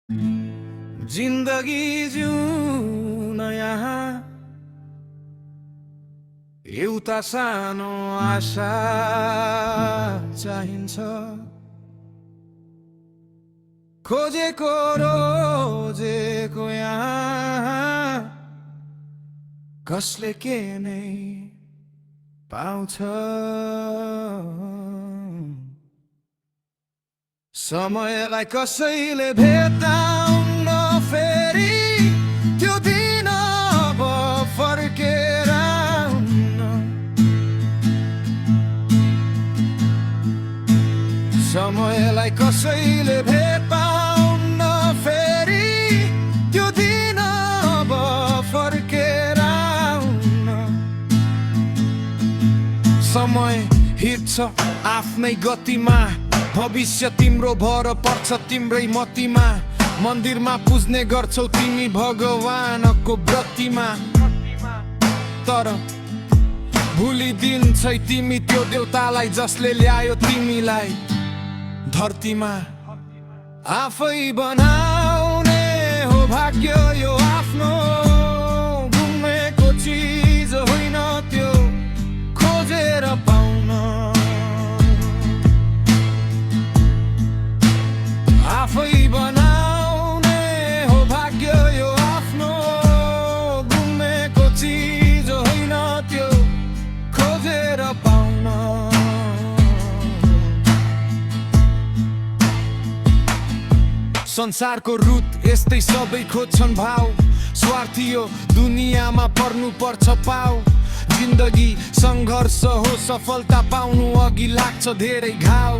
जिन्दगी जिउन यहाँ एउटा सानो आशा चाहिन्छ। खोजेको रोजेको यहाँ कसले के नै पाउँछ। समयलाई कसैले भेट्टाउन फेरि त्यो दिन अब फर्केर आउन्न। समयलाई कसैले भेट्टाउन फेरि त्यो दिन अब फर्केर आउन्न। समय हिँड्छ आफ्नै गतिमा, भविष्य तिम्रो भर पर्छ तिम्रै मतिमा। मन्दिरमा पुज्ने गर्छौ तिमी भगवानको व्रतिमा, तर भुलिदिन्छै तिमी त्यो देउतालाई जसले ल्यायो तिमीलाई धरतीमा। आफै बनाउने हो भाग्य यो आफ्नो, घुमेको चिज होइन त्यो खोजेर पाउन। आफै बनाउने हो भाग्य यो आफ्नो, घुमेको चिज होइन त्यो खोजेर पाउन। संसारको रुट यस्तै सबै खोज्छन् भाव, स्वार्थी यो दुनियाँमा पर्नु पर्छ पाउ। जिन्दगी सङ्घर्ष हो सफलता पाउनु अघि लाग्छ धेरै घाउ।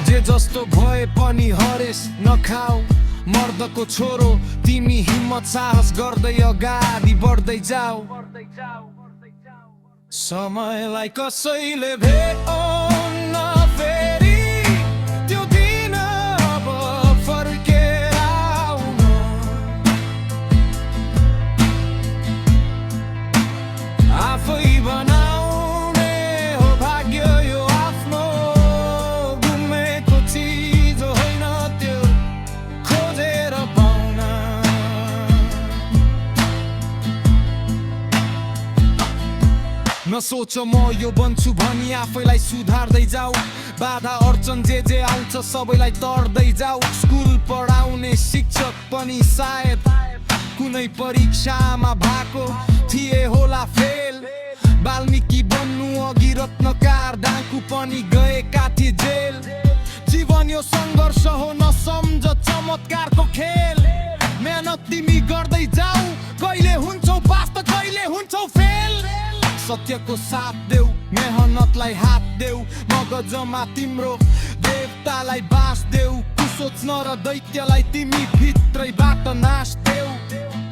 जे जस्तो भए पनि हरेस नखाऊ, मर्दको छोरो तिमी हिम्मत साहस गर्दै अगाडि बढ्दै जाऊ। समयलाई कसैले भेट्टाउन फेरि त्यो दिन अब फर्केर आउन। आफै बनाउने हो भाग्य यो आफ्नो, नसोच म यो बन्छु भनी आफैलाई सुधार्दै जाऊ। बाधा अर्चन जे आउँछ सबैलाई तर्दै जाऊ। स्कुल पढाउने शिक्षक पनि सायद कुनै परीक्षामा भएको थिए होला फेल। वाल्मिकी बन्नु अघि रत्नकार डाकु पनि गएका थिए जेल। जीवन यो सङ्घर्ष हो नसम्झ चमत्कारको खेल। मेहनत तिमी गर्दै जाऊ, कहिले हुन्छौ पास त कहिले हुन्छौ फेल। सत्यको साथ देऊ, मेहनतलाई हात देऊ, मगजमा तिम्रो देवतालाई बास देऊ। कुसोच्न र दैत्यलाई तिमी भित्रैबाट नाश देऊ।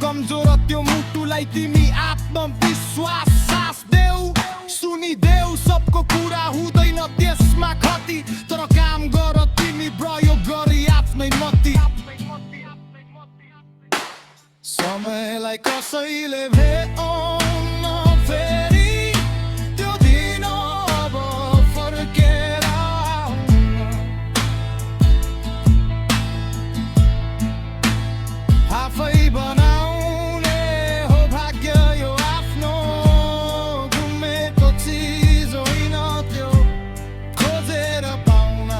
कमजोर त्यो मुटुलाई तिमी आत्मविश्वास सास देऊ। सुनिदेऊ सबको कुरा हुँदैन त्यसमा खती, तर काम गर तिमी प्रयोग गरी आफ्नै मति। समयलाई कसैले भेट्टाउन फेरि त्यो दिन अब फर्केर आउन। आफै बनाउने हो भाग्य यो आफ्नो, घुमेको चिज होइन त्यो खोजेर पाउन।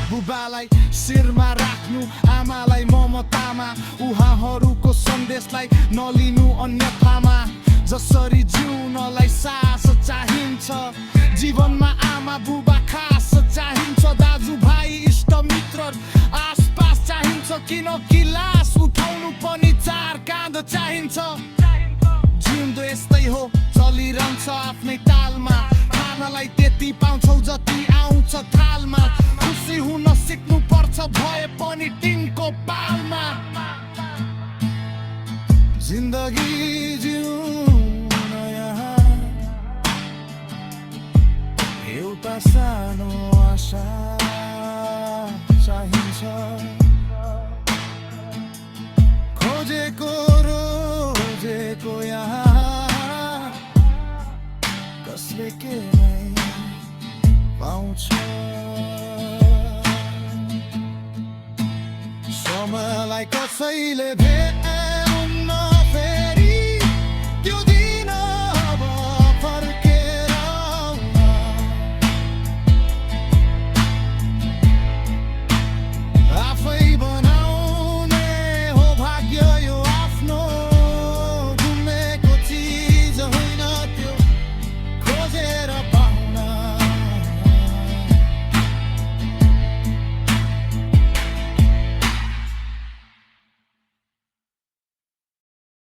बुबालाई शिरमा राख्नु, आमालाई ममतामा, उहाँहरूको सन्देशलाई नलिनु अन्यथामा। जसरी जिउनलाई सास चाहिन्छ, जीवनमा आमा बुबा खास चाहिन्छ। दाजुभाइ इष्टमित्र आसपास चाहिन्छ, किनकि लास उठाउनु पनि चार काँध चाहिन्छ। जिउँदो यस्तै हो चलिरहन्छ आफ्नै तालमा, खानलाई त्यति पाउँछौ जति आउँछ थालमा। खुसी हुन सिक्नु पर्छ भए पनि टिनको पालमा। जिन्दगी जिउन यहाँ एउटा सानो आशा चाहिन्छ। खोजेको रोजेको यहाँ कसले के नै पाउँछ समयलाई कसैले भेट